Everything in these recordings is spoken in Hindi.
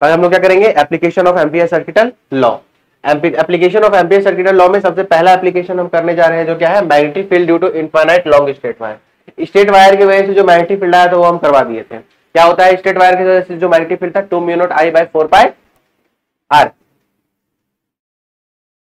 आज हम लोग क्या करेंगे, application of ampere circuital law. Application of ampere circuital law में सबसे पहला एप्लीकेशन हम करने जा रहे हैं जो क्या है, magnetic field due to infinite long straight wire. Straight wire की वजह से जो मैग्नेटिक फील्ड आया था वो हम करवा दिए थे। क्या होता है स्ट्रेट वायर की वजह से जो मैग्नेटिक फील्ड था 2 mu not I by 4 pi r।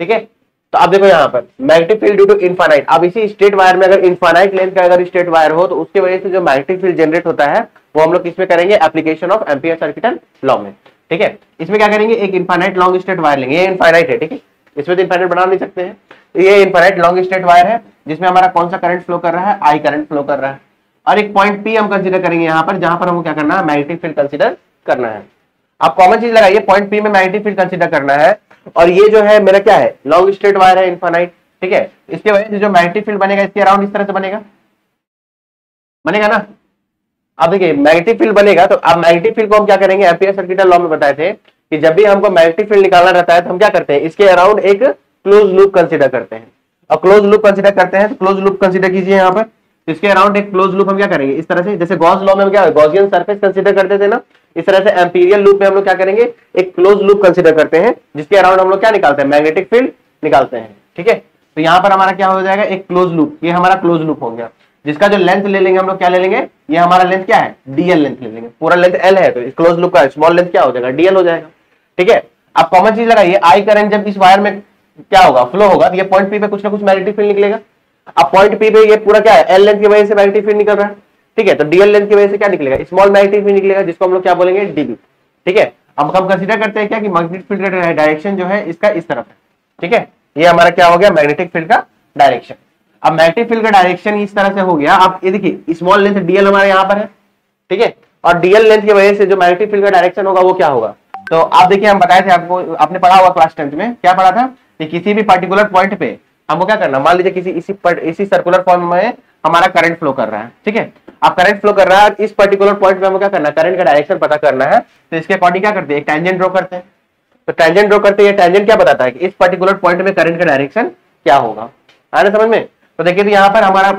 ठीक है, तो अब देखो यहाँ पर magnetic field due to infinite. अब इसी स्ट्रेट वायर में अगर इनफाइनाइट लेंथ का अगर स्ट्रेट वायर हो तो उसकी वजह से जो मैग्नेटिक फील्ड जनरेट होता है वो हम लोग किसमें करेंगे, application of ampere circuital law में। ठीक है, इसमें क्या करेंगे, एक इनफाइनाइट लॉन्ग स्ट्रेट वायर लेंगे, ये इनफाइनाइट है। ठीक है, इसमें तो इनफाइनाइट बना नहीं सकते हैं, ये इनफाइनाइट लॉन्ग स्ट्रेट वायर है जिसमें हमारा कौन सा करंट फ्लो कर रहा है, I करंट फ्लो कर रहा है। और एक पॉइंट P हम कंसीडर करेंगे यहाँ पर, जहां पर हमको क्या करना है, मैग्नेटिक फील्ड कंसीडर करना है। आप कॉमन चीज लगाइए, पॉइंट P में मैग्नेटिक फील्ड कंसीडर करना है। और ये जो है मेरा क्या है, लॉन्ग स्ट्रेट वायर है इनफाइनाइट। ठीक है, इसके वजह से जो मैग्नेटिक फील्ड बनेगा इसके अराउंड इस तरह से बनेगा ना। अब देखिए मैग्नेटिक फील्ड बनेगा, तो अब मैग्नेटिक फील्ड को हम क्या करेंगे, एम्पियर सर्किटल लॉ में बताए थे कि जब भी हमको मैग्नेटिक फील्ड निकालना रहता है तो हम क्या करते हैं, इसके अराउंड एक क्लोज लूप कंसीडर करते हैं। और क्लोज लूप कंसीडर करते हैं तो क्लोज लूप कंसीडर कीजिए यहाँ पर, इसके अराउंड एक क्लोज लूप हम क्या करेंगे इस तरह से, जैसे गॉस लॉ में हम क्या गॉसियन सरफेस कंसीडर करते थे ना, इस तरह से एम्पीरियल लूप में हम लोग क्या करेंगे, एक क्लोज लूप कंसीडर करते हैं जिसके अराउंड हम लोग क्या निकालते हैं, मैग्नेटिक फील्ड निकालते हैं। ठीक है, तो यहाँ पर हमारा क्या हो जाएगा, एक क्लोज लूप, ये हमारा क्लोज लूप हो गया, जिसका जो लेंथ ले लेंगे हम लोग क्या ले लेंगे, ये हमारा लेंथ क्या है, डीएल लेंथ ले लेंगे। पूरा लेंथ एल है तो इस क्लोज लूप का स्मॉल लेंथ क्या हो जाएगा, डीएल हो जाएगा। ठीक है, आप कॉमन चीज लगाइए, I करंट जब इस वायर में क्या होगा, फ्लो होगा, तो ये पॉइंट P पे कुछ ना कुछ मैग्नेटिक फील्ड निकलेगा। अब पॉइंट P पे ये पूरा क्या है, एल लेंथ की वजह से मैग्नेटिक फील्ड निकल रहा है। ठीक है, तो डीएल लेंथ की वजह से क्या निकलेगा, स्मॉल मैग्नेटिक फील्ड निकलेगा, जिसको हम लोग क्या बोलेंगे, डीबी। ठीक है, अब हम कंसीडर करते हैं क्या कि मैग्नेटिक फील्ड का डायरेक्शन जो है इसका इस तरफ है। ठीक है, ये हमारा क्या हो गया, मैग्नेटिक फील्ड का डायरेक्शन। अब मैग्नेटिक फील्ड का डायरेक्शन इस तरह से हो गया। अब ये देखिए स्मॉल लेंथ डीएल हमारे यहाँ पर है। ठीक है, और डीएल लेंथ की वजह से जो मैग्नेटिक फील्ड का डायरेक्शन होगा वो क्या होगा, तो आप देखिए हम बताए थे आपको, आपने पढ़ा हुआ क्लास 10th में, क्या पढ़ा था कि किसी भी पर्टिकुलर पॉइंट पे हमको क्या करना, मान लीजिए किसी इसी सर्कुलर फॉर्म में हमारा करंट फ्लो कर रहा है। ठीक है, अब करंट फ्लो कर रहा है, इस पर्टिकुलर पॉइंट पे हमको क्या करना है, करंट का डायरेक्शन पता करना है। तो इसके अकॉर्डिंग क्या करते हैं, एक टेंजेंट ड्रॉ करते हैं। तो टेंजेंट ड्रॉ करते हैं, टेंजेंट क्या बताता है कि इस पर्टिकुलर पॉइंट में करंट का डायरेक्शन क्या होगा, आ रहा समझ में। तो देखिए तो यहाँ पर हमारा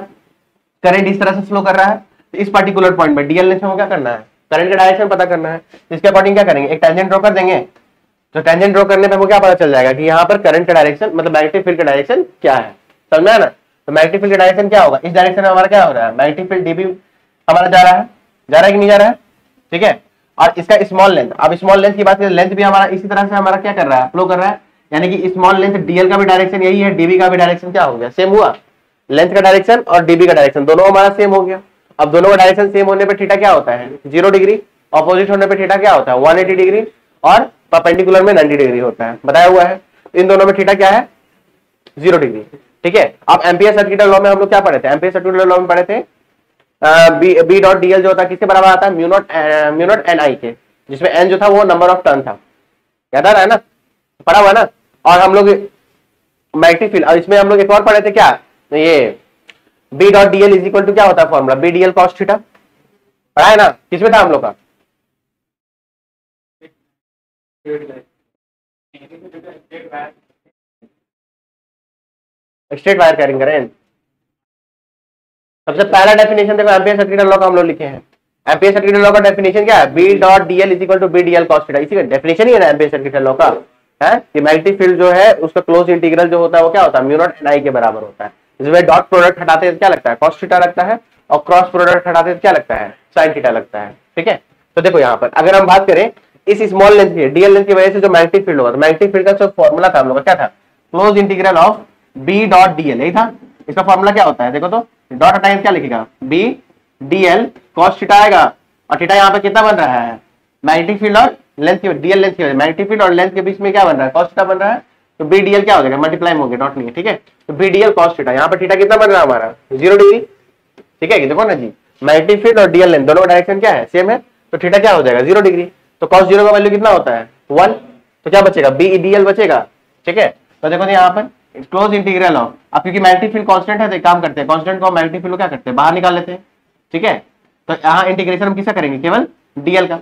करंट इस तरह से फ्लो कर रहा है, तो इस पर्टिकुलर पॉइंट में डीएल लेंथ में क्या करना है, करंट का डायरेक्शन पता करना है। इसके अकॉर्डिंग क्या करेंगे, एक टेंजेंट ड्रॉ कर देंगे। तो टेंजेंट ड्रॉ करने पे हमको क्या पता चल जाएगा कि यहाँ पर करंट का डायरेक्शन मतलब मैग्नेटिक फील्ड का डायरेक्शन क्या है, समझ में आया ना। तो मैग्नेटिक फील्ड का डायरेक्शन क्या होगा, इस डायरेक्शन में हमारा क्या हो रहा है, मैग्नेटिक फील्ड डीबी हमारा जा रहा है कि नहीं जा रहा है। ठीक है, और इसका स्मॉल लेंथ, अब स्मॉल लेंथ की बात करें, लेंथ भी हमारा इसी तरह से हमारा क्या कर रहा है, फ्लो कर रहा है। यानी कि स्मॉल लेंथ डीएल का भी डायरेक्शन यही है, डीबी का भी डायरेक्शन क्या हो गया, सेम हुआ। लेंथ का डायरेक्शन और डीबी का डायरेक्शन दोनों हमारा सेम हो गया। अब दोनों का डायरेक्शन सेम होने पर थीटा क्या होता है, 0 डिग्री। ऑपोजिट होने पर थीटा क्या होता है, 180 डिग्री। और परपेंडिकुलर में 90 डिग्री होता है, बताया हुआ है। इन दोनों में थीटा क्या है, 0 डिग्री। ठीक है, अब एम्पियर सर्किटल लॉ में हम लोग क्या पढ़े थे, एम्पियर सर्किटल लॉ में पढ़े थे बी डॉट डीएल जो होता है किसके बराबर आता है, म्यू नॉट एन आई के, जिसमें एन जो था वो नंबर ऑफ टर्न था, याद आ रहा है ना, पढ़ा हुआ ना। और हम लोग मैग्नेटिक फील्ड, और इसमें हम लोग एक और पढ़े थे क्या, ये B dot DL is equal to क्या होता है formula, B DL cos theta, पढ़ा है ना, किसमें था हम लोग का, स्ट्रेट वायर कैरिंग करें। सबसे पहला डेफिनेशन देखो एम्पियर सर्किटल लॉ का हम लोग लिखे हैं। एम्पियर सर्किटल लॉ का डेफिनेशन क्या है, B dot DL is equal to B DL cos theta, इसी का डेफिनेशन ही है ना एम्पियर सर्किटल लॉ का, है कि मैग्नेटिक फील्ड जो है उसका क्लोज इंटीग्रल जो होता है वो क्या होता है, म्यू नॉट एन आई के बराबर होता है। इसमें डॉट प्रोडक्ट हटाते हैं क्या लगता है, कॉस थीटा लगता है, और क्रॉस प्रोडक्ट हटाते हैं क्या लगता है, साइन थीटा लगता है। ठीक है, तो देखो यहाँ पर अगर हम बात करें इस स्मॉल लेंथ की डीएल लेंथ की वजह से जो मैग्नेटिक फील्ड होगा, तो मैग्नेटिक फील्ड का जो फॉर्मूला था हम लोग का क्या था, close integral of B dot DL, यही था। इसका फॉर्मूला क्या होता है, देखो तो डॉट हटाएंगे क्या लिखेगा, बी डीएल कॉस थीटा आएगा, और थीटा यहाँ पे कितना बन रहा है, मैग्नेटिक फील्ड और लेंथ की, डीएल लेंथ की वजह, मैग्नेटिक फील्ड और लेंथ के बीच में क्या बन रहा है, कॉस थीटा बन रहा है। तो बी डीएल क्या हो जाएगा, मल्टीप्लाई हो गया, डॉट नहीं है। ठीक है, तो बी डीएल कॉस थीटा, यहाँ पर थीटा कितना बन रहा है हमारा, 0 डिग्री। ठीक है, देखो ना जी, मैग्नेटिक फील्ड और डीएल लेंथ दोनों का डायरेक्शन क्या है, सेम है, तो थीटा क्या हो जाएगा, 0 डिग्री। तो कॉस 0 का वैल्यू कितना होता है, 1, तो क्या बचेगा, बी डीएल बचेगा। ठीक है, तो देखो यहाँ पर क्लोज इंटीग्रल ऑफ, अब क्योंकि मैग्नेटिक फील्ड कांस्टेंट है तो एक काम करते हैं, कांस्टेंट को मैग्नेटिक फील्ड को क्या करते हैं, बाहर निकाल लेते हैं। ठीक है, तो यहाँ इंटीग्रेशन हम किसका करेंगे, केवल डीएल का।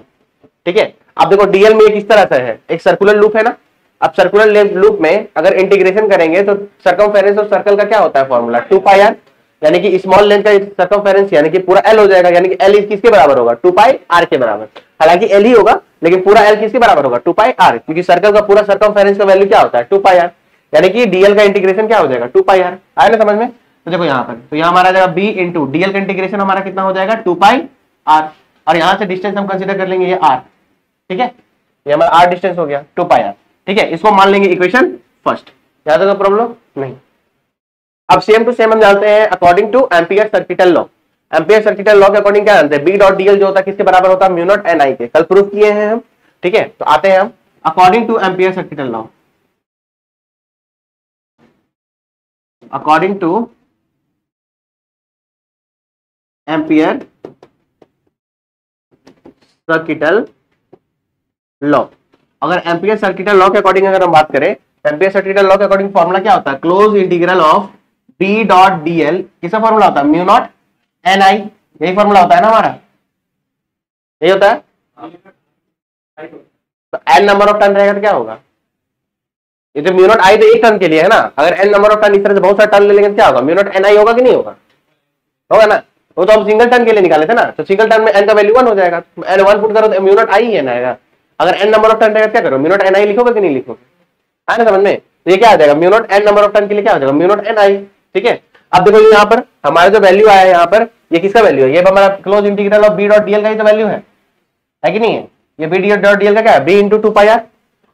ठीक है, अब देखो डीएल में एक इस तरह से है, एक सर्कुलर लूप है ना। अब सर्कुलर लूप में अगर इंटीग्रेशन करेंगे तो सर्कमफेरेंस ऑफ सर्कल का क्या होता है फॉर्मूला, 2 पाई आर। यानी कि स्मॉल लेंथ का सर्कमफेरेंस यानी कि पूरा एल हो जाएगा, यानी कि एल किसके बराबर होगा, 2 पाई आर के बराबर। हालांकि एल ही होगा लेकिन पूरा एल किसके बराबर होगा, 2 पाई आर, क्योंकि सर्कल का पूरा सर्कमफेरेंस का वैल्यू क्या होता है, 2 पाई आर। यानी कि डीएल का इंटीग्रेशन क्या हो जाएगा, 2 पाई आर। आया ना समझ में? तो देखो यहाँ पर, तो यहाँ हमारा जाएगा बी इंटू डीएल का इंटीग्रेशन हमारा कितना हो जाएगा, 2 पाई आर, और यहाँ से डिस्टेंस हम कंसीडर कर लेंगे ये आर। ठीक है, ये हमारा आर डिस्टेंस हो गया, 2 पाई आर। ठीक है, इसको मान लेंगे इक्वेशन फर्स्ट। यहाँ तक प्रॉब्लम नहीं। अब सेम टू सेम हम जानते हैं according to ampere circuital law. Ampere circuital law के अकॉर्डिंग क्या जानते हैं, बी डॉट डीएल जो होता है किसके बराबर होता है, म्यू नॉट एन आई के। कल प्रूफ किए हैं हम। ठीक है, तो आते हैं हम according to ampere circuital law. According to ampere circuital law, अगर एम्पियर सर्किटल लॉ के अकॉर्डिंग अगर हम बात करें, एम्पियर सर्किटल लॉ के अकॉर्डिंग फॉर्मूला क्या होता है, close integral of B dot DL, किसका फॉर्मूला होता है, म्यू नॉट एन आई। यही फॉर्मूला होता है ना हमारा, यही होता है। तो एन नंबर ऑफ टर्न रहेगा तो क्या होगा, ये तो म्यू नॉट आई तो एक टर्न के लिए है ना, अगर एन नंबर ऑफ टर्न इस तरह से बहुत सारे टर्न ले लेंगे तो क्या होगा, म्यू नॉट एन आई होगा कि नहीं होगा, होगा ना। वो तो हम सिंगल टर्न के लिए निकाले थे ना, तो सिंगल टर्न में एन का वैल्यू 1 हो जाएगा, एन 1 पुट करो तो म्यू नॉट आई एन आएगा। अगर एन नंबर ऑफ टर्न रहेगा क्या करो, म्यू नॉट एन आई लिखोगे कि नहीं लिखोगे, है ना समझ में। तो ये क्या आ जाएगा, mu not an number of turn के लिए क्या हो जाएगा, म्यू नॉट एन आई। ठीक है, अब देखो यहाँ पर हमारा जो वैल्यू आया है यहाँ पर, ये किसका वैल्यू है, ये हमारा close integral of B dot DL का ही तो वैल्यू है कि नहीं है। ये बी डॉट डीएल का क्या है, बी इंटू 2 पाई आर,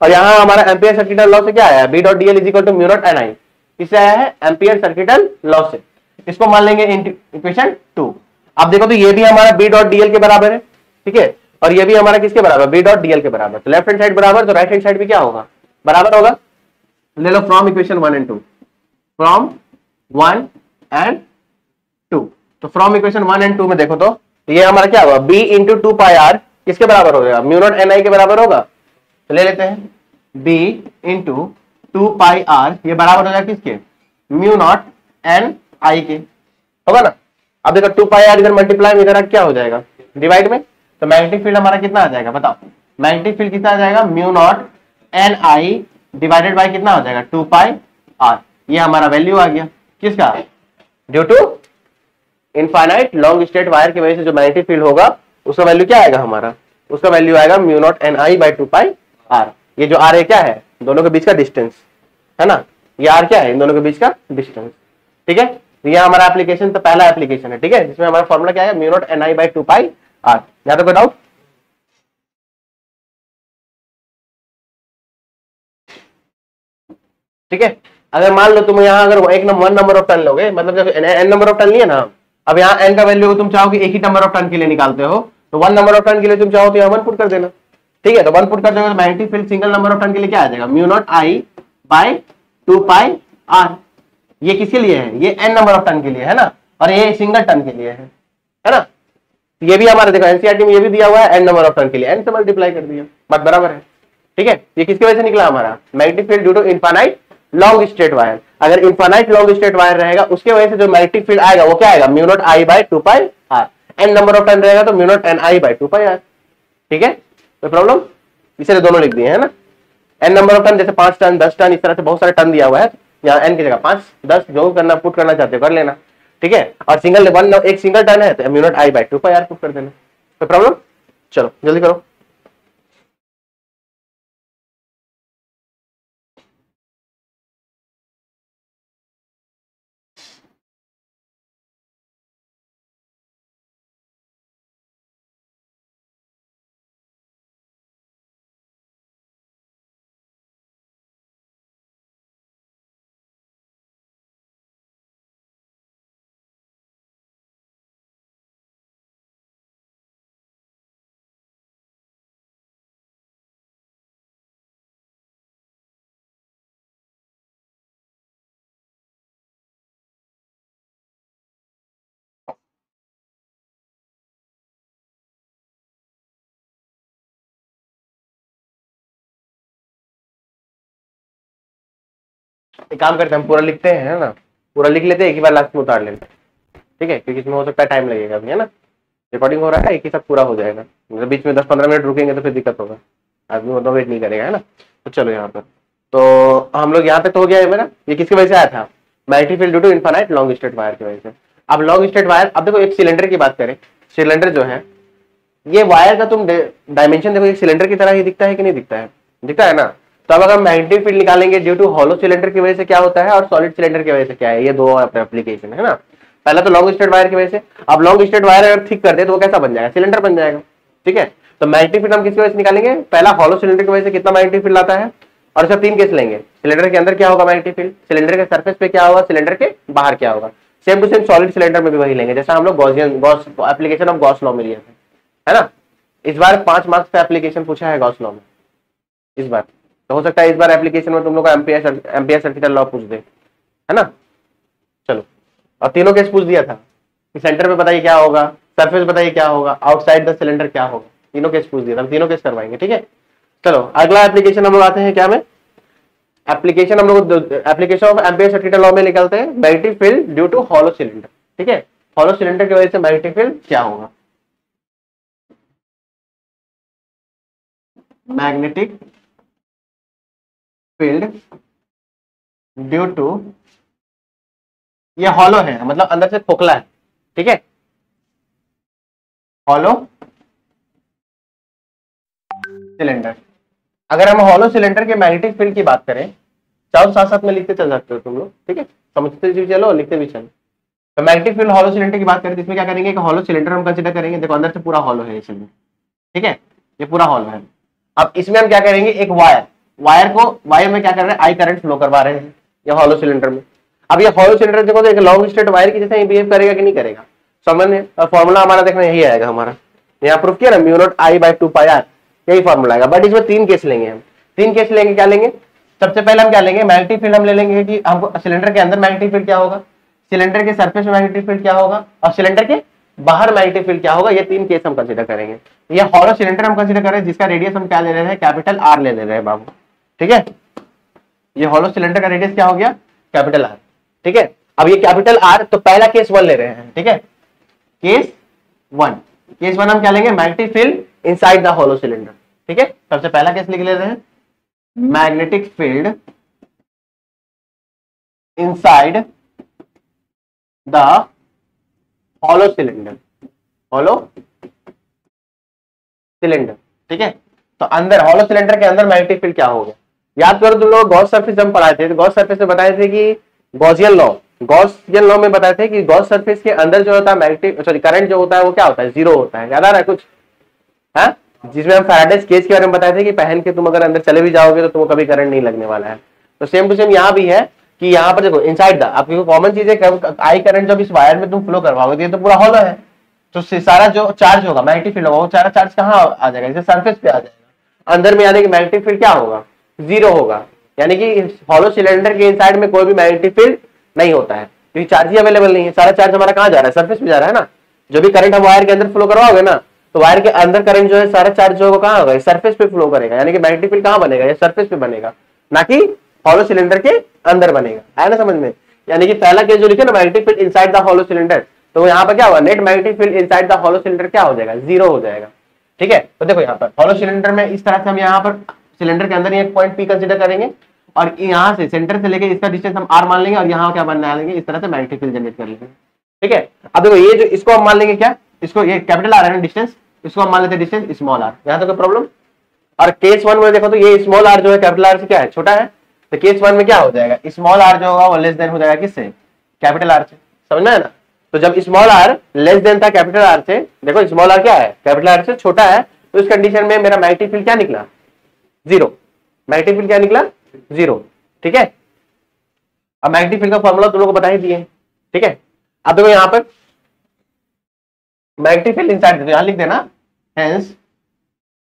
और यहाँ हमारा एम्पियर सर्किटल लॉ से क्या आया, B dot DL is equal to mu not N I. किससे आया है, एम्पियर सर्किटल लॉ से। इसको मान लेंगे इक्वेशन 2। अब देखो तो ये भी हमारा बी डॉट डीएल के बराबर है। ठीक है, और ये भी हमारा किसके बराबर, बी डॉट डीएल के बराबर। तो लेफ्ट हैंड साइड बराबर, तो राइट हैंड साइड भी क्या होगा, बराबर होगा। ले लो from equation 1 and 2, from 1 and 2। तो फ्रॉम इक्वेशन 1 एंड 2 में देखो तो ये हमारा क्या होगा, b इंटू 2 पाई आर किसके बराबर हो जाएगा, म्यू नॉट एन आई के बराबर होगा। तो ले लेते हैं b इंटू 2 पाई आर, ये बराबर हो जाएगा किसके, म्यू नॉट एन आई के, होगा ना। अब देखो 2 पाई आर इधर मल्टीप्लाई में इधर क्या हो जाएगा, डिवाइड में। तो मैग्नेटिक फील्ड हमारा कितना आ जाएगा बताओ, मैग्नेटिक फील्ड कितना आ जाएगा, mu not N I divided by कितना हो जाएगा, 2 पाई आर। ये हमारा वैल्यू आ गया किसका, due to infinite long straight wire की वजह से जो मैग्नेटिक फील्ड होगा उसका वैल्यू क्या आएगा हमारा, उसका वैल्यू आएगा mu not N I by 2 pi R. ये जो आर है क्या है, दोनों के बीच का डिस्टेंस है ना, ये आर क्या है, इन दोनों के बीच का डिस्टेंस। ठीक है, ये हमारा एप्लीकेशन तो पहला एप्लीकेशन है। ठीक है, जिसमें हमारा फॉर्मूला क्या है, mu not N I by 2 pi R. यहाँ तो कोई डाउट, ठीक है। अगर मान लो तुम यहाँ अगर एक वन नंबर ऑफ टर्न लोगे, मतलब जब एन नंबर ऑफ टर्न लिए ना, अब यहाँ एन का वैल्यू तुम चाहो कि एक ही नंबर ऑफ टर्न के लिए निकालते हो, तो 1 नंबर ऑफ टर्न के लिए तुम चाहो तो यहाँ 1 पुट कर देना। ठीक है, तो 1 पुट कर दोगे तो magnetic field single number of turn के लिए क्या आ जाएगा, mu not I by 2 pi R. ये किसके लिए है, ये एन नंबर ऑफ टर्न के लिए है ना, और ये सिंगल टर्न के लिए है ना। ये भी हमारे देखो एनसीईआरटी में ये भी दिया हुआ है, एन नंबर ऑफ टर्न के लिए एन से मल्टीप्लाई कर दिया, बात बराबर है। ठीक है, ये किसकी वजह से निकला हमारा, magnetic field due to infinite long straight wire. अगर इनफाइनाइट लॉन्ग स्ट्रेट वायर रहेगा उसके वजह से जो मैग्नेटिक फील्ड आएगा वो क्या आएगा, mu not I by 2 pi R. N number of turn रहेगा तो mu not N I by 2 pi R. ठीक है, कोई प्रॉब्लम, इसलिए दोनों लिख दिए है ना। एन नंबर ऑफ टर्न जैसे 5 टर्न 10 टर्न इस तरह से बहुत सारे टर्न दिया हुआ है, यहाँ एन की जगह 5 10 जो करना पुट करना चाहते हो कर लेना। ठीक है, और सिंगल वन एक सिंगल टर्न है तो mu not I by 2 pi R put कर देना, कोई प्रॉब्लम। चलो जल्दी करो। एक काम करते हैं हम पूरा लिखते हैं है ना, पूरा लिख लेते हैं एक ही बार लास्ट में उतार लेते हैं। ठीक है, क्योंकि इसमें हो सकता है टाइम लगेगा अभी है ना, रिकॉर्डिंग हो रहा है एक ही साथ पूरा हो जाएगा, मतलब बीच में 10-15 मिनट रुकेंगे तो फिर दिक्कत होगा, आदमी मतलब वेट नहीं करेगा है ना। तो चलो यहाँ पर तो हम लोग यहाँ पे तो हो गया है मेरा, ये किसकी वजह से आया था, magnetic field due to infinite long straight wire की वजह से। अब लॉन्ग स्ट्रेट वायर, अब देखो एक सिलेंडर की बात करें, सिलेंडर जो है ये वायर का तुम डायमेंशन देखो, एक सिलेंडर की तरह ही दिखता है कि नहीं दिखता है, दिखता है ना। तो अब अगर मैग्नेटिक फील्ड निकालेंगे ड्यू टू हॉलो सिलेंडर की वजह से क्या होता है और सॉलिड सिलेंडर की वजह से क्या है, ये दो एप्लीकेशन है ना। पहला तो लॉन्ग स्ट्रेट वायर की वजह से, अब लॉन्ग स्ट्रेट वायर अगर थिक कर दे तो वो कैसा बन जाएगा, सिलेंडर बन जाएगा, ठीक है। तो मैग्नेटिक फील्ड हम किसकी वजह से निकालेंगे, पहला हॉलो सिलेंडर की वजह से कितना मैग्नेटिक फील्ड आता है, और इसका 3 केस लेंगे। सिलेंडर के अंदर क्या होगा मैग्नेटिक फील्ड, सिलेंडर के सरफेस पे क्या होगा, सिलेंडर के बाहर क्या होगा। Same to same solid cylinder में भी वही लेंगे जैसा हम लोग Gauss application of Gauss law में लिए थे, है ना। इस बार 5 मार्क्स पे एप्लीकेशन पूछा है गॉस लॉ में इस बार, तो हो सकता है इस बार एप्लीकेशन में तुम लोग को एम्पियर सर्किटल लॉ पूछ दे, है ना। चलो, और तीनों केस पूछ दिया था कि सेंटर पे बताइए क्या होगा, सरफेस बताइए क्या होगा, आउटसाइड द सिलेंडर क्या होगा, तीनों केस पूछ दिया था, तीनों केस करवाएंगे, ठीक है। चलो अगला एप्लीकेशन हम लोग आते हैं क्या में, एप्लीकेशन हम लोग application of ampere circuital law में निकलते हैं magnetic field due to hollow cylinder, ठीक है। हॉलो सिलेंडर की वजह से मैग्नेटिक फील्ड क्या होगा, मैग्नेटिक फील्ड ड्यू टू, ये हॉलो है मतलब अंदर से खोखला है, ठीक है, हॉलो सिलेंडर। अगर हम हॉलो सिलेंडर के मैग्नेटिक फील्ड की बात करें, चाहो साथ साथ में लिखते चल सकते हो तुम लोग, ठीक है, समझते भी चलो लिखते भी चलो। तो मैग्नेटिक फील्ड हॉलो सिलेंडर की बात करें तो इसमें क्या करेंगे, हॉलो सिलेंडर हम कंसीडर करेंगे, देखो अंदर से पूरा हॉलो है ये सिलेंडर, ठीक है, ये पूरा हॉलो है। अब इसमें हम क्या करेंगे, एक वायर में क्या कर रहे हैं, आई करंट फ्लो करवा रहे हैं ये हॉलो सिलेंडर में। अब ये हॉलो सिलेंडर देखो तो एक लॉन्ग स्ट्रेट वायर की जैसे बिहेव करेगा कि नहीं करेगा, समझ में। और फॉर्मूला हमारा देखना यही आएगा हमारा, यहाँ प्रूफ किया ना, mu not I by 2 pi R, यही फॉर्मूला आएगा। बट इसमें 3 केस लेंगे हम, 3 केस लेंगे, क्या लेंगे, सबसे पहले हम क्या लेंगे, मैग्नेटिक फील्ड हम ले लेंगे कि हमको सिलेंडर के अंदर मैग्नेटिक फील्ड क्या होगा, सिलेंडर के सरफेस में मैग्नेटिक फील्ड क्या होगा, और सिलेंडर के बाहर मैग्नेटिक फील्ड क्या होगा, ये 3 केस हम कंसीडर करेंगे। ये हॉलो सिलेंडर हम कंसीडर कर रहे हैं जिसका रेडियस हम क्या ले रहे हैं, कैपिटल आर ले रहे हैं बाबू, ठीक है। ये हॉलो सिलेंडर का रेडियस क्या हो गया, कैपिटल आर, ठीक है। अब ये कैपिटल आर, तो पहला केस 1 ले रहे हैं, ठीक है, केस 1 हम क्या लेंगे, magnetic field inside the hollow cylinder, ठीक है। सबसे पहला केस लिख ले रहे हैं, magnetic field inside the hollow cylinder, ठीक है। तो अंदर हॉलो सिलेंडर के अंदर मैग्नेटिक फील्ड क्या हो गया, याद करो तुम लोग गॉस सरफेस हम पढ़ाए थे, तो गॉस सरफेस में बताए थे कि गॉसियन लॉ में बताए थे कि गॉस सरफेस के अंदर जो होता है मैग्नेटिक करंट जो होता है वो क्या होता है, 0 होता है, याद आ रहा है कुछ, है, जिसमें हम फैराडेज केज के बारे में बताए थे कि पहन के तुम अगर अंदर चले भी जाओगे तो तुमको कभी करंट नहीं लगने वाला है। तो सेम टू सेम यहाँ भी है कि यहाँ पर देखो इनसाइड द, आपकी कॉमन चीज है, आई करंट जब इस वायर में तुम फ्लो करवाओगे तो पूरा हॉलो है, तो सारा जो चार्ज होगा मैग्नेटिक फील्ड होगा वो सारा चार्ज कहाँ आ जाएगा, जैसे सरफेस पे आ जाएगा, अंदर में आने की मैग्नेटिक फील्ड क्या होगा, 0 होगा। यानी कि हॉलो सिलेंडर के इनसाइड में कोई भी मैग्नेटिक फील्ड नहीं होता है क्योंकि चार्ज ही अवेलेबल नहीं है, सारा चार्ज हमारा कहाँ जा रहा है, सरफेस पे जा रहा है ना। जो भी करंट हम वायर के अंदर फ्लो करवाओगे ना, तो वायर के अंदर करंट जो है सारा चार्ज जो होगा कहाँ होगा, सरफेस पे फ्लो करेगा, यानी कि मैग्नेटिक फील्ड कहाँ बनेगा, ये सरफेस पे बनेगा, ना कि हॉलो सिलेंडर के अंदर बनेगा, है ना समझ में। यानी कि पहला केस जो लिखे ना, magnetic field inside the hollow cylinder, तो यहाँ पर क्या होगा, net magnetic field inside the hollow cylinder क्या हो जाएगा, 0 हो जाएगा, ठीक है। तो देखो यहाँ पर हॉलो सिलेंडर में इस तरह से हम यहाँ पर सिलेंडर के अंदर एक पॉइंट P कंसीडर करेंगे और यहाँ से सेंटर से लेके इसका डिस्टेंस हम R मान लेंगे और यहाँ क्या बना लेंगे, इस तरह से मैग्नेटिक फील्ड जनरेट कर लेंगे, ठीक है। अब देखो ये जो इसको हम मान लेंगे क्या, इसको ये कैपिटल R है ना डिस्टेंस, इसको हम मान लेते हैं डिस्टेंस स्मॉल r, यहाँ तक कोई प्रॉब्लम। और केस 1 में देखो तो ये स्मॉल r जो है कैपिटल R से क्या है, छोटा है, तो केस 1 में क्या हो जाएगा, स्मॉल r जो होगा वो लेस देन हो जाएगा किससे, कैपिटल R से, समझ में है ना। तो जब स्मॉल r लेस देन था कैपिटल R से, देखो स्मॉल r क्या है, कैपिटल R से छोटा है, तो इस कंडीशन में मेरा मैग्नेटिक फील्ड क्या निकला, 0, मैग्नेटिक फील्ड क्या निकला, 0, ठीक है। अब मैग्नेटिक फील्ड का फॉर्मूला तुम लोगों को बता ही दिए, ठीक है। अब देखो यहाँ पर मैग्नेटिक फील्ड इनसाइड, यहां लिख देना हेंस,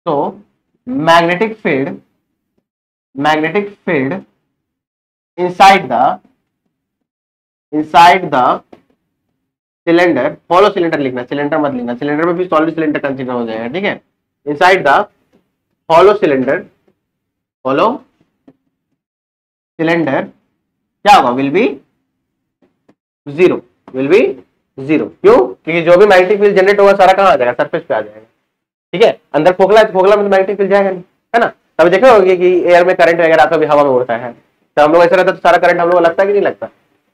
तो magnetic field inside the cylinder, hollow cylinder लिखना, सिलेंडर मत लिखना, सिलेंडर में भी सॉलिड सिलेंडर कंसीडर हो जाएगा, ठीक है। इनसाइड द हॉलो सिलेंडर क्या होगा, विल बी 0, क्यों, क्योंकि जो भी मैग्नेटिक फील्ड जनरेट होगा सारा कहाँ आ जाएगा, सरफेस पे आ जाएगा, ठीक है। अंदर खोखला है तो खोखला में तो मैग्नेटिक फील्ड जाएगा नहीं, है ना। तब देखे होगे कि एयर में करंट वगैरह आता है, हवा में उड़ता है, तो हम लोग ऐसा रहता है तो सारा करंट हम लोग लगता है कि नहीं लगता,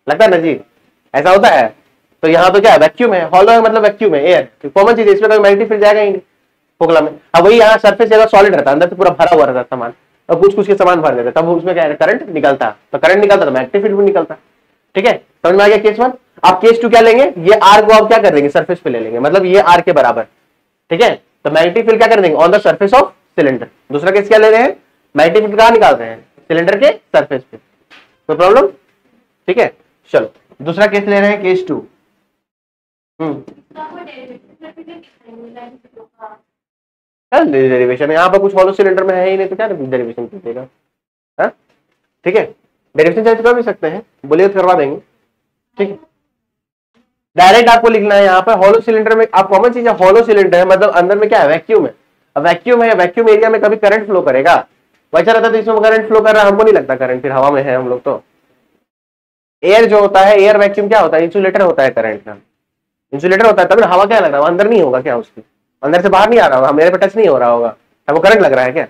लगता है ना जी, ऐसा होता है। तो यहाँ तो क्या है, वैक्यूम है, हॉलो है मतलब वैक्यूम है, एयर, कॉमन चीज है, इसमें कोई मैग्नेटिक फील्ड जाएगा ही नहीं फोकला में। अब वही यहाँ सरफेस जगह सॉलिड रहता है, अंदर से पूरा भरा हुआ रहता है सामान, और कुछ कुछ के सामान भर देते, तब उसमें क्या करंट निकलता, तो करंट निकलता तो मैग्नेटिक फील्ड भी निकलता। ठीक है, समझ में आ गया केस 1। आप केस 2 क्या लेंगे, ये आर को आप क्या कर देंगे, सरफेस पे ले लेंगे, मतलब ये आर के बराबर। ठीक है, तो मैग्नेटिक फील्ड क्या कर देंगे, on the surface of cylinder. दूसरा केस क्या ले रहे हैं, मैग्नेटिक फील्ड कहां निकाल रहे हैं, सिलेंडर के सरफेस पे, कोई प्रॉब्लम। ठीक है, चलो दूसरा केस ले रहे हैं, केस 2। डेरिवेशन यहाँ पर कुछ हॉलो सिलेंडर में है ही नहीं, तो क्या डेरिवेशन कीजिएगा। ठीक है, डेरिवेशन चाहे तो कर भी सकते हैं, बोलिए तो करवा देंगे। ठीक है, डायरेक्ट आपको लिखना है यहाँ पर हॉलो सिलेंडर में। आप कॉमन चीज है, हॉलो सिलेंडर है मतलब अंदर में क्या है, वैक्यूम है। अब वैक्यूम है, वैक्यूम एरिया में कभी करंट फ्लो करेगा, वैसा रहता तो इसमें करंट फ्लो कर रहा है, हमको नहीं लगता करंट, फिर हवा में है हम लोग तो। एयर जो होता है, एयर वैक्यूम क्या होता है, इंसुलेटर होता है करंट का, इंसुलेटर होता है, तब हवा क्या लग रहा है, अंदर नहीं होगा क्या, उसकी अंदर से बाहर नहीं आ रहा होगा, मेरे पे टच नहीं हो रहा होगा, हमको करंट लग रहा है क्या,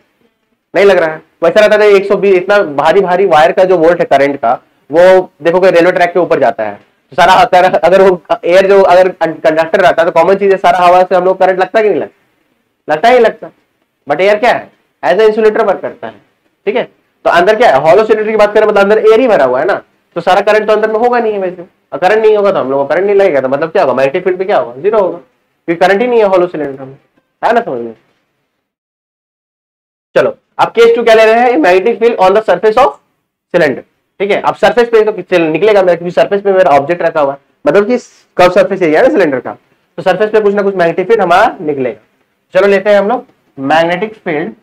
नहीं लग रहा है। वैसा रहता है 120, इतना भारी भारी वायर का जो वोल्ट है करंट का, वो देखो कि रेलवे ट्रैक के ऊपर जाता है, तो सारा अगर वो एयर जो अगर कंडक्टर रहता है तो कॉमन चीज है, सारा हवा से हम लोग करंट लगता कि नहीं लगता, लगता ही लगता। बट एयर क्या है, एज ए इंसुलेटर वर्क करता है। ठीक है, तो अंदर क्या है, हॉलो सिलेंडर की बात करें मतलब अंदर एयर ही भरा हुआ है ना, तो सारा करंट तो अंदर में होगा नहीं है वैसे, और करंट नहीं होगा तो हम लोग को करंट नहीं लगेगा, तो मतलब क्या होगा, मैग्नेटिक फील्ड पे क्या होगा, जीरो होगा, क्योंकि करंट ही नहीं है हॉलो सिलेंडर में, है ना समझ में। चलो अब केस 2 क्या ले रहे हैं, magnetic field on the surface of cylinder. ठीक है, अब सरफेस पे तो निकलेगा मेरा, क्योंकि सरफेस पे मेरा ऑब्जेक्ट रहता हुआ, मतलब कि कर्व सरफेस एरिया है ना सिलेंडर का, तो सरफेस पे कुछ ना कुछ मैग्नेटिक फील्ड हमारा निकलेगा। चलो लेते हैं हम लोग magnetic field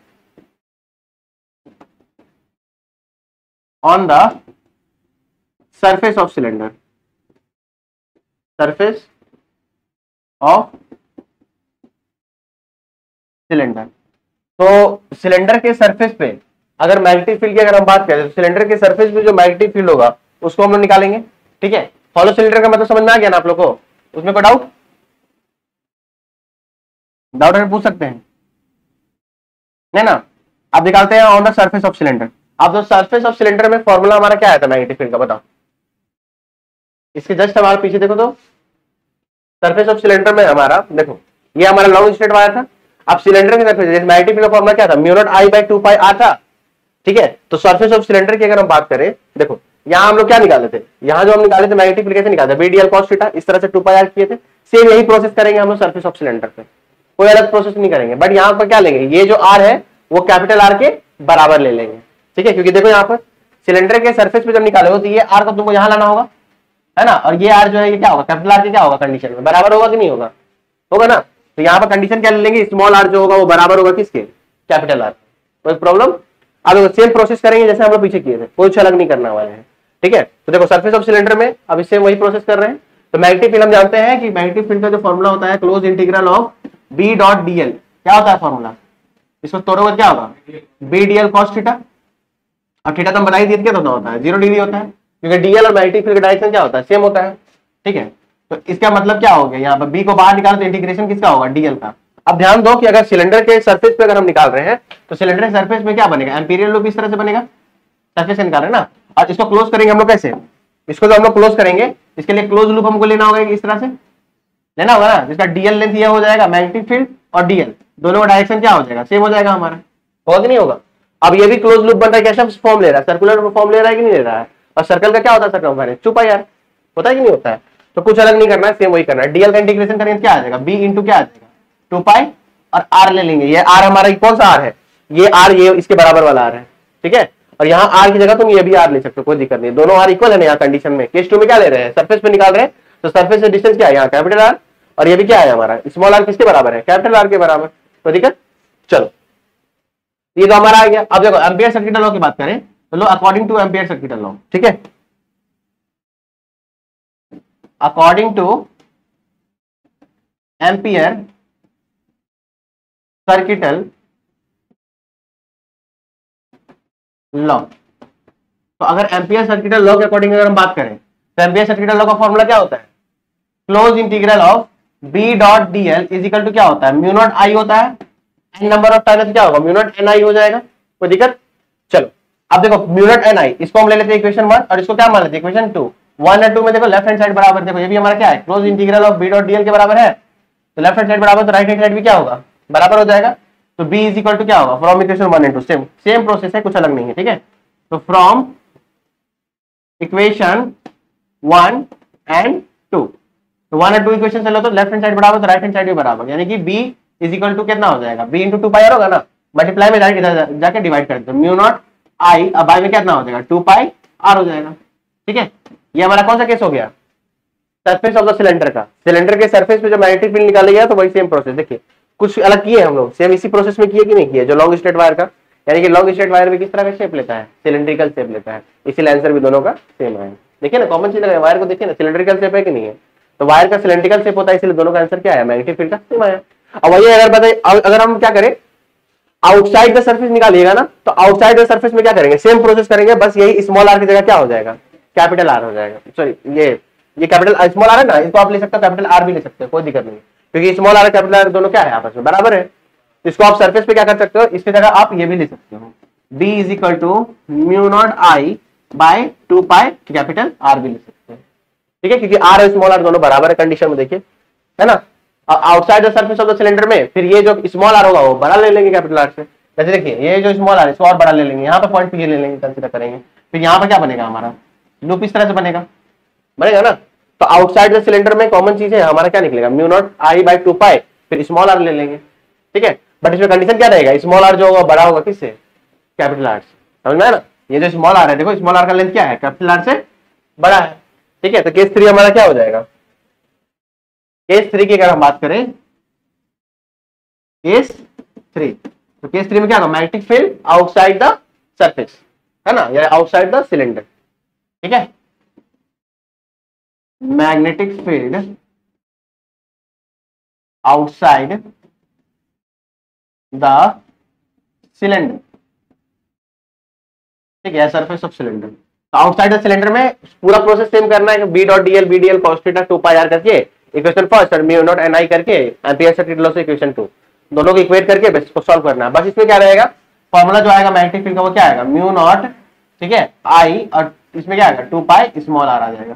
on the surface of cylinder, surface of cylinder. तो सिलेंडर के सरफेस पे अगर मैग्नेटिक फील्ड की अगर हम बात करें, तो सिलेंडर के सरफेस पे जो मैग्नेटिक फील्ड होगा उसको हम लोग निकालेंगे। ठीक है, हॉलो सिलेंडर का मतलब समझ में आ गया ना आप लोग को, उसमें कोई डाउट अगर पूछ सकते हैं, नहीं ना। अब निकालते हैं on the surface of cylinder. अब तो सरफेस ऑफ सिलेंडर में फॉर्मूला हमारा क्या आया था मैग्नेटिक फील्ड का, बताओ। इसके जस्ट हमारे पीछे देखो, तो सरफेस ऑफ सिलेंडर में हमारा देखो, ये हमारा लॉन्ग स्ट्रेट वायर था। अब सिलेंडर के सरफेस मैग्नेटिक फील्ड का फॉर्मूला क्या था, mu not I by 2 pi R था। ठीक है, तो सरफेस ऑफ सिलेंडर की अगर हम बात करें, देखो यहाँ हम लोग क्या निकाले थे, यहाँ जो हम निकाले थे मैग्नेटिक फील्ड कैसे निकाले थे, बीडीएल कॉस थीटा, इस तरह से 2 पाई आर किए थे। सेम यही प्रोसेस करेंगे हम लोग सरफेस ऑफ सिलेंडर पे, कोई अलग प्रोसेस नहीं करेंगे। बट यहाँ पर क्या लेंगे, ये जो आर है वो कैपिटल आर के बराबर ले लेंगे। ठीक है, क्योंकि देखो यहाँ पर सिलेंडर के सरफेस पे जब निकाले हो तो ये आर को तुमको यहाँ लाना होगा, है ना, और ये आर जो है ये क्या होगा, कैपिटल आर के क्या होगा, कंडीशन में बराबर होगा कि नहीं होगा, होगा ना। तो यहाँ पर कंडीशन क्या ले लेंगे, स्मॉल आर जो होगा वो बराबर होगा किसके, कैपिटल आर। कोई प्रॉब्लम। अब सेम प्रोसेस करेंगे जैसे हम लोग पीछे किए थे, कुछ अलग नहीं करने वाले हैं। ठीक है, तो देखो सरफेस ऑफ सिलेंडर में अब इससे वही प्रोसेस कर रहे हैं। तो मैग्नेटिक फील्ड हम जानते हैं कि मैग्नेटिक फील्ड का जो फॉर्मूला होता है close integral of B dot DL, क्या होता है फॉर्मूला, इसको तोड़ोगे क्या होगा, बी डीएल कॉस थीटा, और थीटा तो हम बता ही दिए क्या होता है, 0 डिग्री होता है, क्योंकि डीएल और मैग्नेटिक फील्ड का डायरेक्शन क्या होता है, सेम होता है। ठीक है, तो इसका मतलब क्या हो गया, यहाँ पर बी को बाहर निकालो तो इंटीग्रेशन किसका होगा, डीएल का। अब ध्यान दो कि अगर सिलेंडर के सरफेस पे अगर हम निकाल रहे हैं तो सिलेंडर के सरफेस में क्या बनेगा, एम्पीरियल लूप इस तरह से बनेगा, सरफेस से निकाल रहे हैं ना। और इसको क्लोज करेंगे हम लोग कैसे, इसको जो हम लोग क्लोज करेंगे इसके लिए क्लोज लूप हमको लेना होगा, इस तरह से लेना होगा ना, जिसका डीएल लेंथ यह हो जाएगा, मैग्नेटिक फील्ड और डीएल दोनों का डायरेक्शन क्या हो जाएगा, सेम हो जाएगा हमारा, होगा कि नहीं होगा। अब ये भी क्लोज लूप बन रहा है, कैसा फॉर्म ले रहा है, सर्कुलर फॉर्म ले रहा है कि नहीं ले रहा है, और सर्कल का क्या होता है, सर्कल 2 पाई आर होता है कि नहीं होता है। तो कुछ अलग नहीं करना है, सेम वही करना है। डीएल का इंटीग्रेशन करेंगे क्या आ जाएगा, बी इंटू क्या आ जाएगा 2 पाई, और आर ले लेंगे, ये आर हमारा कौन सा आर है, ये आर ये इसके बराबर वाला आर है। ठीक है, और यहाँ आर की जगह तुम ये भी आर ले सकते हो, कोई दिक्कत नहीं, दोनों आर इक्वल है ना यहाँ कंडीशन में। केस 2 में क्या ले रहे हैं, सरफेस पे निकाल रहे हैं, तो सरफेस से डिस्टेंस क्या है यहाँ कैपिटल आर, और ये भी क्या है हमारा स्मॉल आर, किसके बराबर है, कैपिटल आर के बराबर, तो दिक्कत। चलो ये तो हमारा आ गया। अब देखो एम्पियर सर्किट लॉ की बात करें तो लो according to Ampere circuit law, ठीक है, according to ampere circuital law, तो अगर एम्पियर सर्किटल लॉ के अकॉर्डिंग अगर हम बात करें तो एम्पियर सर्किटल लॉ का फॉर्मूला क्या होता है, close integral of B dot DL is equal to क्या होता है, म्यू नॉट आई होता है, एन नंबर ऑफ टाइम क्या होगा, म्यू नॉट एन आई हो जाएगा, कोई दिक्कत। चलो अब देखो म्यू नॉट एन आई, इसको हम ले लेते हैं इक्वेशन 1 और इसको क्या मान लेते हैं इक्वेशन 2। 1 और 2 में देखो लेफ्ट हैंड साइड बराबर, देखो ये भी हमारा क्या है, close integral of B dot DL के बराबर है, तो लेफ्ट हैंड साइड बराबर तो राइट हैंड साइड भी क्या होगा, बराबर हो जाएगा। तो b इज इक्वल टू क्या होगा, from equation 1 and 2, same process है, कुछ अलग नहीं है, ठीक है। तो फ्रॉम इक्वेशन 1 एंड 2, तो 1 और 2 इक्वेशन से लो तो लेफ्ट हैंड साइड बराबर तो राइट हैंड साइड भी बराबर, यानी कि b इज इक्वल टू कितना हो जाएगा, b इंटू 2 पाई आर होगा ना, मल्टीप्लाई में जाके डिवाइड कर दो, म्यू नॉट आई, अब आई में कितना हो जाएगा 2 पाई आर हो जाएगा, ठीक है। ये हमारा कौन सा केस हो गया, सरफेस ऑफ द सिलेंडर का, सिलेंडर के सरफेस पे जो मैग्नेटिक फील्ड निकाला गया तो वही सेम प्रोसेस, देखिए कुछ अलग किए हम लोग, सेम इसी प्रोसेस में किए कि नहीं किए, जो लॉन्ग स्ट्रेट वायर का, यानी कि लॉन्ग स्ट्रेट वायर भी किस तरह का शेप लेता है, सिलेंड्रिकल शेप लेता है, इसीलिए आंसर भी दोनों का सेम है। देखिए ना कॉमन चीज लगा, वायर को देखिए ना सिलेंड्रिकल शेप है कि नहीं है, तो वायर का सिलेंड्रिकल शेप होता है, इसलिए दोनों का आंसर क्या है, मैग्नेटिक फील्ड का सेम आया। अब वही अगर बताइए, अगर हम क्या करें, आउटसाइड द सरफेस निकालिएगा ना, तो आउटसाइड द सरफेस में क्या करेंगे, सेम प्रोसेस करेंगे, बस यही स्मॉल आर की जगह क्या हो जाएगा, कैपिटल आर हो जाएगा, सॉरी ये कैपिटल स्मॉल आर है ना, इसको आप ले सकते हो कैपिटल आर भी ले सकते हो, कोई दिक्कत नहीं, क्योंकि स्मॉल आर कैपिटल आर दोनों क्या है आपस में बराबर है, इसको आप सरफेस पे क्या कर सकते हो, इसकी जगह आप ये भी ले सकते हो, b is equal to mu not I by 2 pi capital R भी ले सकते हैं, ठीक है, क्योंकि आर और स्मॉल आर दोनों बराबर है कंडीशन में, देखिए है ना। Outside the surface of the cylinder में फिर ये जो स्मॉल आर होगा वो बड़ा ले लेंगे कैपिटल आर से, जैसे देखिए ये जो स्मॉल आर है इसको और बड़ा ले लेंगे, यहाँ पे पॉइंट ये ले लेंगे, कंसीडर करेंगे, फिर यहाँ पे क्या बनेगा हमारा लूप, इस तरह से बनेगा ना। तो आउटसाइड द सिलेंडर में कॉमन चीज है हमारा क्या निकलेगा, म्यू नॉट आई बाय 2 पाई, फिर स्मॉल आर ले लेंगे, ठीक है। बट इसमें कंडीशन क्या रहेगा, स्मॉल आर जो होगा बड़ा होगा किससे, कैपिटल आर से, समझ में है ना। ये जो स्मॉल आर है, देखो स्मॉल आर का लेंथ क्या है, कैपिटल आर से बड़ा है, ठीक है। तो केस 3 हमारा क्या हो जाएगा, केस 3 की अगर हम बात करें, केस 3, तो केस 3 में क्या होगा, magnetic field outside the surface, है ना, या आउटसाइड द सिलेंडर, ठीक है। Magnetic field outside the cylinder, ठीक है, सरफेस ऑफ सिलेंडर। तो आउटसाइड द सिलेंडर में पूरा प्रोसेस सेम करना है, B dot DL B DL cos theta 2 pi R करके इक्वेशन फर्स्ट और म्यू नॉट एन आई करके एम्पियर सर्किट लॉ से इक्वेशन 2 दोनों को इक्वेट करके बस इसको सॉल्व करना है। बस इसमें क्या रहेगा, फॉर्मूला जो आएगा मैग्नेटिक फील्ड का वो क्या आएगा, म्यू नॉट, ठीक है, आई, और इसमें क्या आएगा 2 पाई स्मॉल आर आ जाएगा।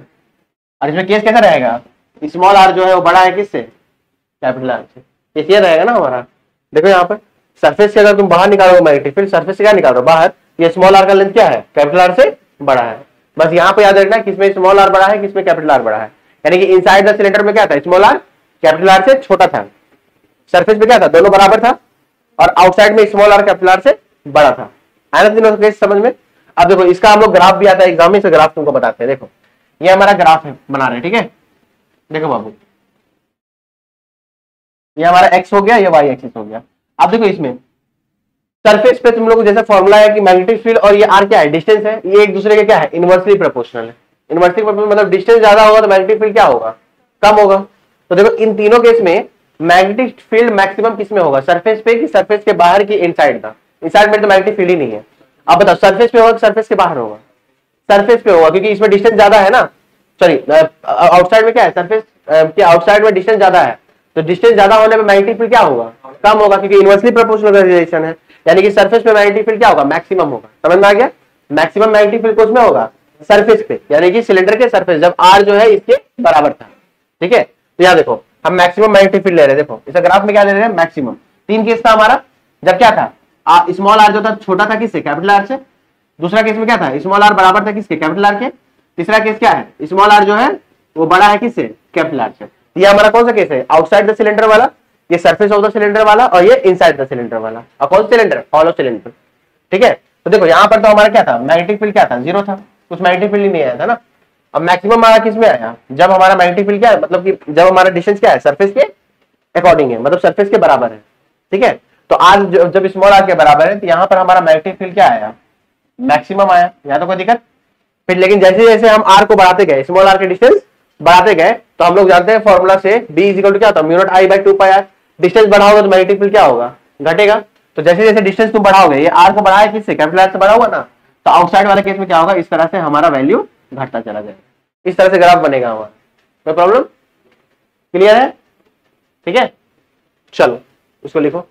और इसमें केस कैसा रहेगा, स्मॉल आर जो है वो बड़ा है किससे, कैपिटल आर से, केस ये रहेगा ना हमारा। देखो यहाँ पर सरफेस से अगर तुम बाहर निकालो मैग्नेटिक फील्ड, सरफेस से क्या निकालो बाहर, ये स्मॉल आर का लेंथ क्या है, कैपिटल आर से बड़ा है। बस यहाँ पे याद रखना है किसमें स्मॉल आर बड़ा है, किसमें कैपिटल आर बड़ा है, यानी कि इनसाइड द सिलेंडर में क्या था, स्मॉल आर कैपिटल आर से छोटा था, सरफेस पे क्या था, दोनों बराबर था, और आउटसाइड में स्मॉल आर कैपिटल आर से बड़ा था। आया ना तीनों केस समझ में। अब देखो इसका हम लोग ग्राफ भी आता है एग्जाम में, से ग्राफ तुमको बताते हैं। देखो ये हमारा ग्राफ है बना रहे हैं, ठीक है। देखो बाबू ये हमारा एक्स हो गया, ये वाई एक्सिस हो गया। अब देखो इसमें सरफेस पे तुम लोग जैसा फॉर्मूला है कि मैग्नेटिक फील्ड और ये आर क्या है, डिस्टेंस है, ये एक दूसरे के क्या है, इनवर्सली प्रोपोर्शनल है। इनवर्सली प्रोपोर्शनल मतलब डिस्टेंस ज्यादा होगा तो मैग्नेटिक फील्ड क्या होगा, कम होगा। तो देखो इन तीनों केस में मैग्नेटिक फील्ड मैक्सिमम किस में होगा, सरफेस पे कि सरफेस के बाहर की इनसाइड का। इनसाइड में तो मैग्नेटिक फील्ड ही नहीं है। अब बताओ सरफेस पे होगा कि सरफेस के बाहर होगा, सरफेस पे होगा, क्योंकि इसमें डिस्टेंस ज्यादा है ना। सॉरी आउटसाइड में क्या है, सरफेस के आउटसाइड में डिस्टेंस ज्यादा है, तो डिस्टेंस ज्यादा होने में मैग्नेटिक फील्ड क्या होगा, कम होगा, क्योंकि इनवर्सली प्रोपोर्शनल रिलेशन है। यानी कि सरफेस पे मैग्नेटिक फील्ड क्या होगा, मैक्सिमम होगा। समझ में आ गया, मैक्सिमम मैग्नेटिक फील्ड उसमें होगा सरफेस पे, यानी कि सिलेंडर के सरफेस जब आर जो है इसके बराबर था, ठीक है। तो यहाँ देखो हम मैक्सिमम मैग्नेटिक फील्ड ले रहे हैं। देखो इस ग्राफ में क्या ले रहे हैं, मैक्सिमम। 3 केस था हमारा, जब क्या था स्मॉल आर जो था छोटा था किससे, कैपिटल आर से। दूसरा केस में क्या था, स्मॉल आर बराबर था किसके, कैपिटल आर के। तीसरा केस क्या है, स्मॉल आर जो है वो बड़ा है किससे, कैपिटल आर से। ये हमारा कौन सा केस है, आउटसाइड द सिलेंडर वाला, ये सरफेस ऑफ द सिलेंडर वाला, और ये इनसाइड द सिलेंडर वाला। और कौन सा सिलेंडर, हॉलो सिलेंडर, ठीक है। तो देखो यहाँ पर तो हमारा क्या था, मैग्नेटिक फील्ड क्या था, 0 था, कुछ मैग्नेटिक फील्ड ही नहीं आया था ना। अब मैक्सिमम हमारा किस में आया, जब हमारा मैग्नेटिक फील्ड क्या है, मतलब कि जब हमारा डिस्टेंस क्या है, सरफेस के अकॉर्डिंग है, मतलब सरफेस के बराबर है, ठीक है। तो आर जब स्मॉल आर के बराबर है, तो यहाँ पर हमारा मैग्नेटिक फील्ड क्या आया, मैक्सिमम आया। यहाँ तो कोई दिक्कत। फिर लेकिन जैसे जैसे हम आर को बढ़ाते गए, स्मॉल आर के डिस्टेंस बढ़ाते गए, तो हम लोग जानते हैं फॉर्मूला से b इक्वल टू क्या होता है, mu not I by 2 pi R. Distance बढ़ाओगे तो मैग्नेटिक फील्ड क्या होगा, घटेगा। तो जैसे जैसे डिस्टेंस तुम बढ़ाओगे, ये आर को बढ़ाया किससे, कैपिटल आर से बढ़ा हुआ ना, तो आउटसाइड वाले केस में क्या होगा, इस तरह से हमारा वैल्यू घटता चला जाएगा। इस तरह से ग्राफ बनेगा हमारा। कोई प्रॉब्लम, क्लियर है, ठीक है। चलो उसको लिखो।